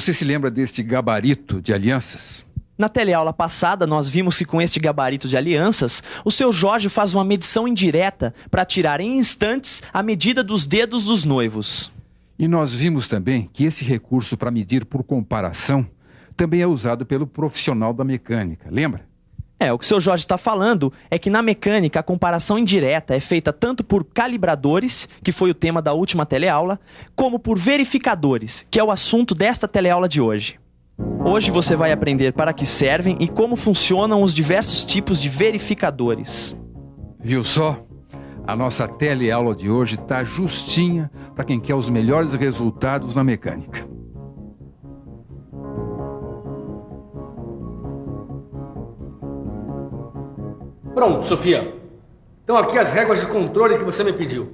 Você se lembra deste gabarito de alianças? Na teleaula passada, nós vimos que com este gabarito de alianças, o seu Jorge faz uma medição indireta para tirar em instantes a medida dos dedos dos noivos. E nós vimos também que esse recurso para medir por comparação também é usado pelo profissional da mecânica, lembra? O que o seu Jorge está falando é que na mecânica a comparação indireta é feita tanto por calibradores, que foi o tema da última teleaula, como por verificadores, que é o assunto desta teleaula de hoje. Hoje você vai aprender para que servem e como funcionam os diversos tipos de verificadores. Viu só? A nossa teleaula de hoje está justinha para quem quer os melhores resultados na mecânica. Pronto, Sofia. Então aqui as réguas de controle que você me pediu.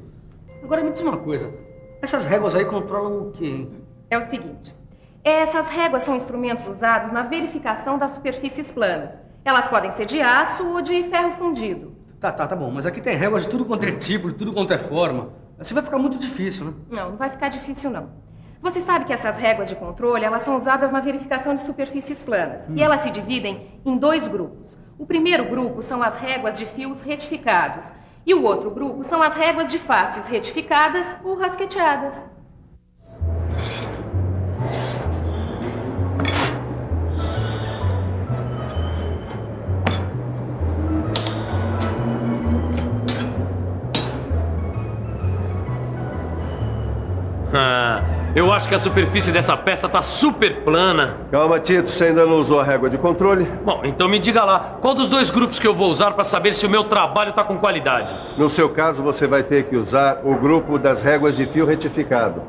Agora me diz uma coisa. Essas réguas aí controlam o quê, hein? É o seguinte. Essas réguas são instrumentos usados na verificação das superfícies planas. Elas podem ser de aço ou de ferro fundido. Tá bom. Mas aqui tem réguas de tudo quanto é tipo, de tudo quanto é forma. Assim vai ficar muito difícil, né? Não vai ficar difícil, não. Você sabe que essas réguas de controle, elas são usadas na verificação de superfícies planas. E elas se dividem em dois grupos. O primeiro grupo são as réguas de fios retificados. E o outro grupo são as réguas de faces retificadas ou rasqueteadas. Eu acho que a superfície dessa peça tá super plana. Calma, Tito, você ainda não usou a régua de controle? Bom, então me diga lá, qual dos dois grupos que eu vou usar para saber se o meu trabalho tá com qualidade? No seu caso, você vai ter que usar o grupo das réguas de fio retificado.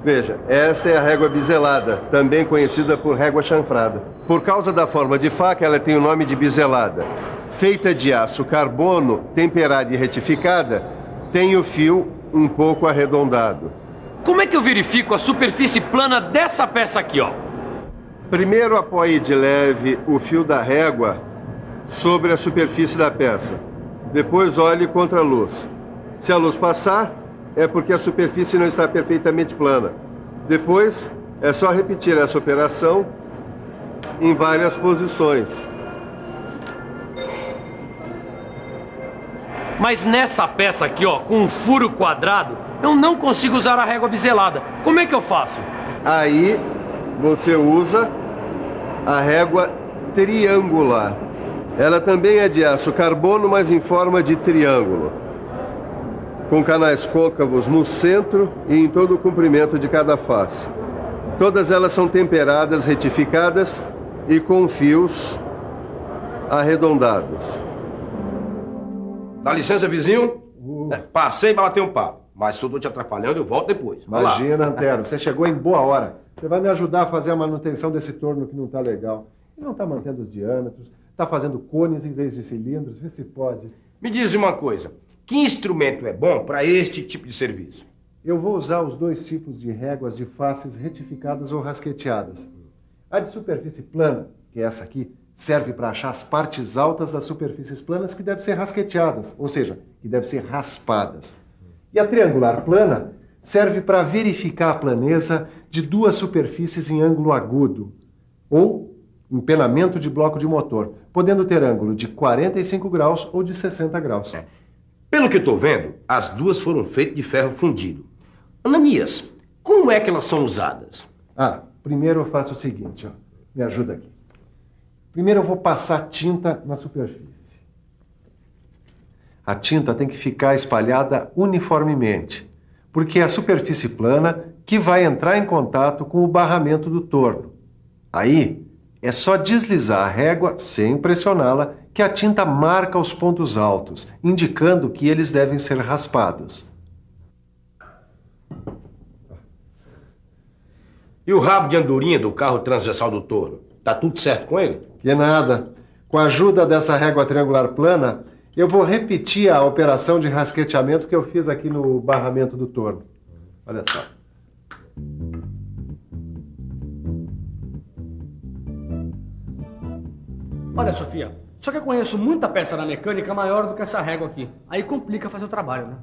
Veja, esta é a régua biselada, também conhecida por régua chanfrada. Por causa da forma de faca, ela tem o nome de biselada. Feita de aço carbono, temperada e retificada, tem o fio um pouco arredondado. Como é que eu verifico a superfície plana dessa peça aqui, ó? Primeiro apoie de leve o fio da régua sobre a superfície da peça. Depois olhe contra a luz. Se a luz passar, é porque a superfície não está perfeitamente plana. Depois, é só repetir essa operação em várias posições. Mas nessa peça aqui, ó, com um furo quadrado, eu não consigo usar a régua biselada. Como é que eu faço? Aí, você usa a régua triangular. Ela também é de aço carbono, mas em forma de triângulo, com canais côncavos no centro e em todo o comprimento de cada face. Todas elas são temperadas, retificadas e com fios arredondados. Dá licença, vizinho? Passei para bater um papo. Mas se eu tô te atrapalhando, eu volto depois. Imagina, Antero, você chegou em boa hora. Você vai me ajudar a fazer a manutenção desse torno que não tá legal. Ele não tá mantendo os diâmetros, tá fazendo cones em vez de cilindros, vê se pode. Me diz uma coisa, que instrumento é bom para este tipo de serviço? Eu vou usar os dois tipos de réguas de faces retificadas ou rasqueteadas. A de superfície plana, que é essa aqui, serve para achar as partes altas das superfícies planas que devem ser rasqueteadas, ou seja, que devem ser raspadas. E a triangular plana serve para verificar a planeza de duas superfícies em ângulo agudo, ou empenamento de bloco de motor, podendo ter ângulo de 45 graus ou de 60 graus. Pelo que eu estou vendo, as duas foram feitas de ferro fundido. Ananias, como é que elas são usadas? Primeiro eu faço o seguinte, ó. Me ajuda aqui. Primeiro eu vou passar tinta na superfície. A tinta tem que ficar espalhada uniformemente, porque é a superfície plana que vai entrar em contato com o barramento do torno. Aí, é só deslizar a régua sem pressioná-la que a tinta marca os pontos altos, indicando que eles devem ser raspados. E o rabo de andorinha do carro transversal do torno? Tá tudo certo com ele? Que nada. Com a ajuda dessa régua triangular plana, eu vou repetir a operação de rasqueteamento que eu fiz aqui no barramento do torno. Olha só. Olha, Sofia, só que eu conheço muita peça na mecânica maior do que essa régua aqui. Aí complica fazer o trabalho, né?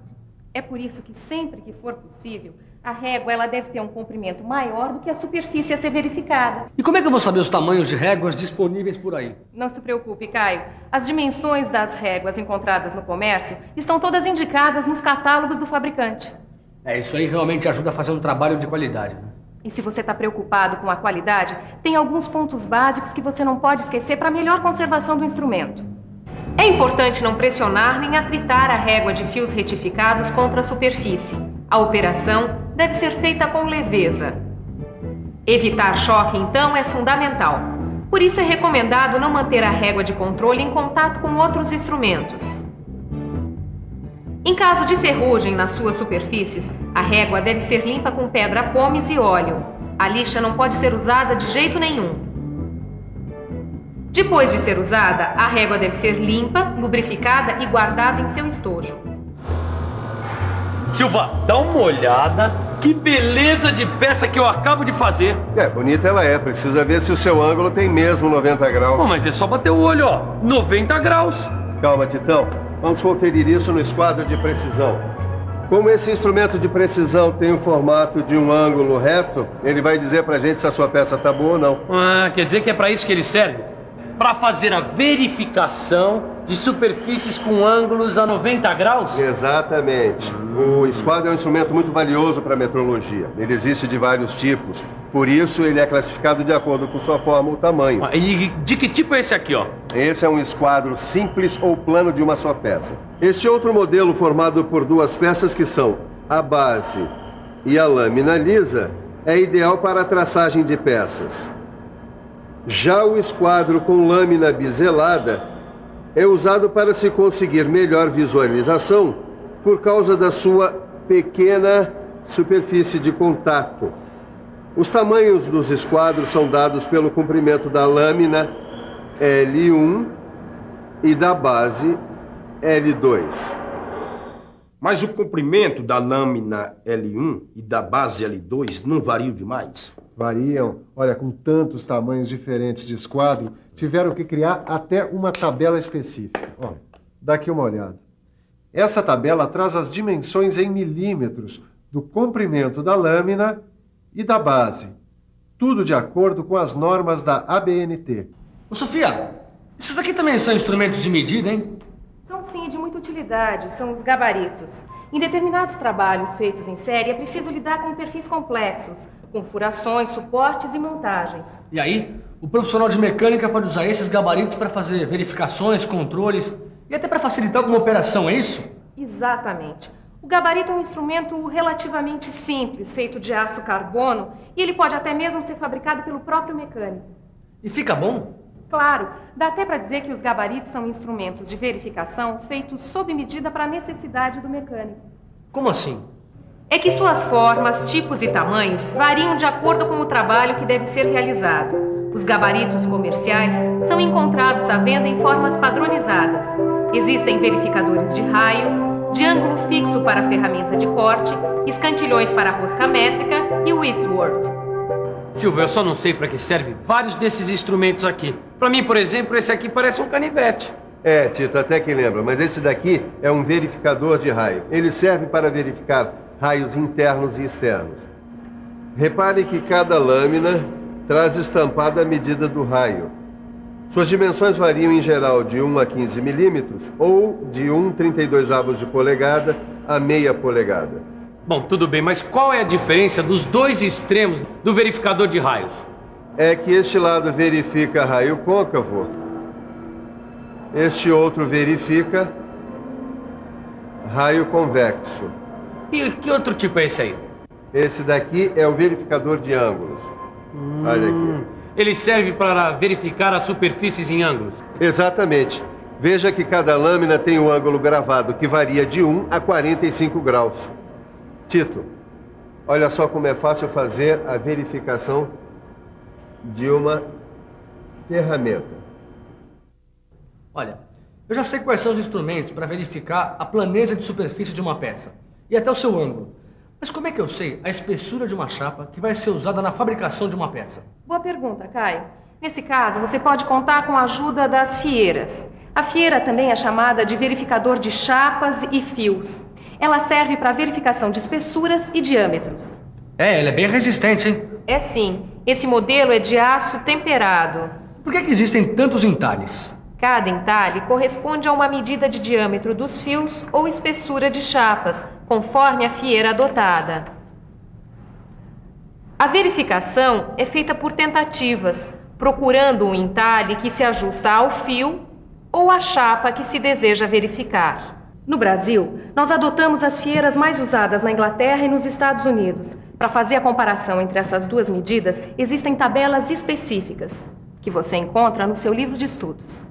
É por isso que sempre que for possível, a régua ela deve ter um comprimento maior do que a superfície a ser verificada. E como é que eu vou saber os tamanhos de réguas disponíveis por aí? Não se preocupe, Caio. As dimensões das réguas encontradas no comércio estão todas indicadas nos catálogos do fabricante. Isso aí realmente ajuda a fazer um trabalho de qualidade, né? E se você está preocupado com a qualidade, tem alguns pontos básicos que você não pode esquecer para a melhor conservação do instrumento. É importante não pressionar nem atritar a régua de fios retificados contra a superfície. A operação deve ser feita com leveza. Evitar choque, então, é fundamental. Por isso é recomendado não manter a régua de controle em contato com outros instrumentos. Em caso de ferrugem nas suas superfícies, a régua deve ser limpa com pedra pómez e óleo. A lixa não pode ser usada de jeito nenhum. Depois de ser usada, a régua deve ser limpa, lubrificada e guardada em seu estojo. Silva, dá uma olhada. Que beleza de peça que eu acabo de fazer. Bonita ela é. Precisa ver se o seu ângulo tem mesmo 90 graus. Pô, mas é só bater o olho, ó. 90 graus. Calma, Titão. Vamos conferir isso no esquadro de precisão. Como esse instrumento de precisão tem o formato de um ângulo reto, ele vai dizer pra gente se a sua peça tá boa ou não. Quer dizer que é pra isso que ele serve? Para fazer a verificação de superfícies com ângulos a 90 graus? Exatamente. O esquadro é um instrumento muito valioso para metrologia. Ele existe de vários tipos. Por isso, ele é classificado de acordo com sua forma ou tamanho. E de que tipo é esse aqui, ó? Esse é um esquadro simples ou plano de uma só peça. Este outro modelo, formado por duas peças que são a base e a lâmina lisa, é ideal para a traçagem de peças. Já o esquadro com lâmina biselada é usado para se conseguir melhor visualização por causa da sua pequena superfície de contato. Os tamanhos dos esquadros são dados pelo comprimento da lâmina L1 e da base L2. Mas o comprimento da lâmina L1 e da base L2 não variam demais? Variam. Olha, com tantos tamanhos diferentes de esquadro, tiveram que criar até uma tabela específica. Ó, dá aqui uma olhada. Essa tabela traz as dimensões em milímetros do comprimento da lâmina e da base. Tudo de acordo com as normas da ABNT. Ô, Sofia, esses aqui também são instrumentos de medida, hein? São sim de muita utilidade, são os gabaritos. Em determinados trabalhos feitos em série, é preciso lidar com perfis complexos, com furações, suportes e montagens. E aí, o profissional de mecânica pode usar esses gabaritos para fazer verificações, controles e até para facilitar alguma operação, é isso? Exatamente. O gabarito é um instrumento relativamente simples, feito de aço carbono, e ele pode até mesmo ser fabricado pelo próprio mecânico. E fica bom? Claro, dá até para dizer que os gabaritos são instrumentos de verificação feitos sob medida para a necessidade do mecânico. Como assim? É que suas formas, tipos e tamanhos variam de acordo com o trabalho que deve ser realizado. Os gabaritos comerciais são encontrados à venda em formas padronizadas. Existem verificadores de raios, de ângulo fixo para ferramenta de corte, escantilhões para rosca métrica e Whitworth. Silva, eu só não sei para que serve vários desses instrumentos aqui. Para mim, por exemplo, esse aqui parece um canivete. Tito, até que lembra, mas esse daqui é um verificador de raio. Ele serve para verificar raios internos e externos. Repare que cada lâmina traz estampada a medida do raio. Suas dimensões variam em geral de 1 a 15 milímetros ou de 1/32 de polegada a meia polegada. Bom, tudo bem, mas qual é a diferença dos dois extremos do verificador de raios? É que este lado verifica raio côncavo, este outro verifica raio convexo. E que outro tipo é esse aí? Esse daqui é o verificador de ângulos. Olha aqui. Ele serve para verificar as superfícies em ângulos? Exatamente. Veja que cada lâmina tem um ângulo gravado que varia de 1 a 45 graus. Tito, olha só como é fácil fazer a verificação de uma ferramenta. Olha, eu já sei quais são os instrumentos para verificar a planeza de superfície de uma peça e até o seu ângulo. Mas como é que eu sei a espessura de uma chapa que vai ser usada na fabricação de uma peça? Boa pergunta, Caio. Nesse caso, você pode contar com a ajuda das fieiras. A fieira também é chamada de verificador de chapas e fios. Ela serve para verificação de espessuras e diâmetros. Ela é bem resistente, hein? É sim. Esse modelo é de aço temperado. Por que existem tantos entalhes? Cada entalhe corresponde a uma medida de diâmetro dos fios ou espessura de chapas, conforme a fieira adotada. A verificação é feita por tentativas, procurando um entalhe que se ajusta ao fio ou à chapa que se deseja verificar. No Brasil, nós adotamos as fieiras mais usadas na Inglaterra e nos Estados Unidos. Para fazer a comparação entre essas duas medidas, existem tabelas específicas, que você encontra no seu livro de estudos.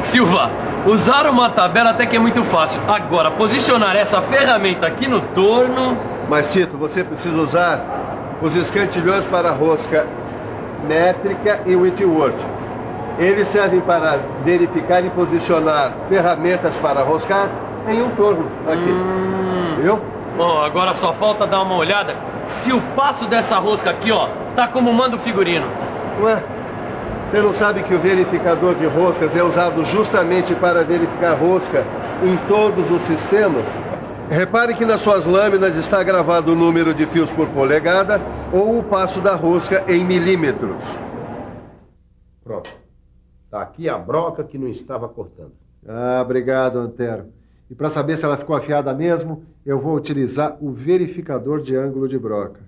Silva, usar uma tabela até que é muito fácil. Agora, posicionar essa ferramenta aqui no torno... Mas, Tito, você precisa usar os escantilhões para rosca métrica e Whitworth. Eles servem para verificar e posicionar ferramentas para roscar em um torno aqui. Viu? Bom, agora só falta dar uma olhada se o passo dessa rosca aqui, ó, tá como manda o figurino. Ué, você não sabe que o verificador de roscas é usado justamente para verificar rosca em todos os sistemas? Repare que nas suas lâminas está gravado o número de fios por polegada ou o passo da rosca em milímetros. Pronto. Tá aqui a broca que não estava cortando. Ah, obrigado, Antero. E para saber se ela ficou afiada mesmo, eu vou utilizar o verificador de ângulo de broca.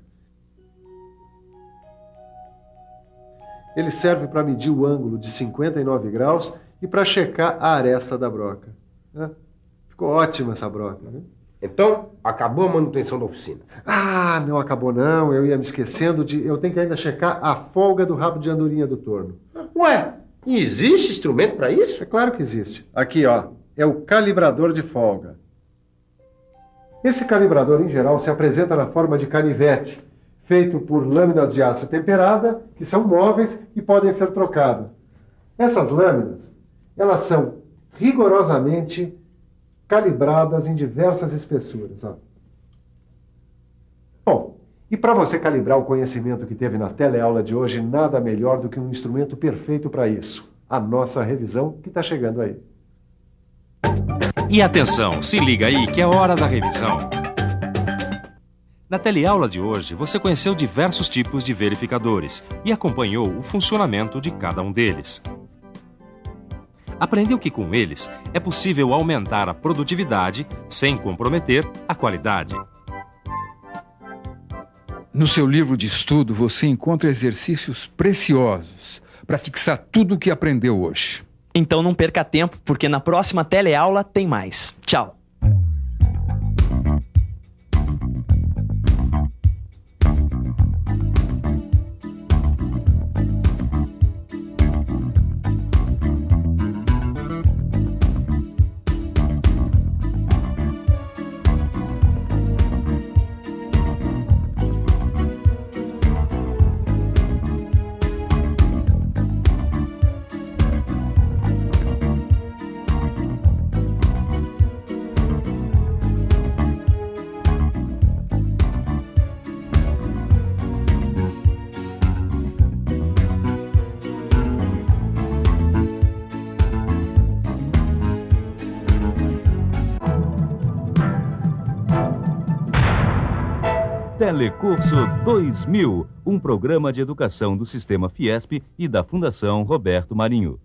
Ele serve para medir o ângulo de 59 graus e para checar a aresta da broca. Ficou ótima essa broca, né? Então, acabou a manutenção da oficina. Ah, não acabou não. Eu ia me esquecendo de... Eu tenho que ainda checar a folga do rabo de andorinha do torno. Ué, existe instrumento para isso? É claro que existe. Aqui, ó, é o calibrador de folga. Esse calibrador, em geral, se apresenta na forma de canivete, feito por lâminas de aço temperada, que são móveis e podem ser trocadas. Essas lâminas, elas são rigorosamente calibradas em diversas espessuras. Ó. Bom, e para você calibrar o conhecimento que teve na teleaula de hoje, nada melhor do que um instrumento perfeito para isso. A nossa revisão que está chegando aí. E atenção, se liga aí que é hora da revisão. Na teleaula de hoje, você conheceu diversos tipos de verificadores e acompanhou o funcionamento de cada um deles. Aprendeu que com eles é possível aumentar a produtividade sem comprometer a qualidade. No seu livro de estudo, você encontra exercícios preciosos para fixar tudo o que aprendeu hoje. Então não perca tempo, porque na próxima teleaula tem mais. Tchau! Telecurso 2000, um programa de educação do Sistema Fiesp e da Fundação Roberto Marinho.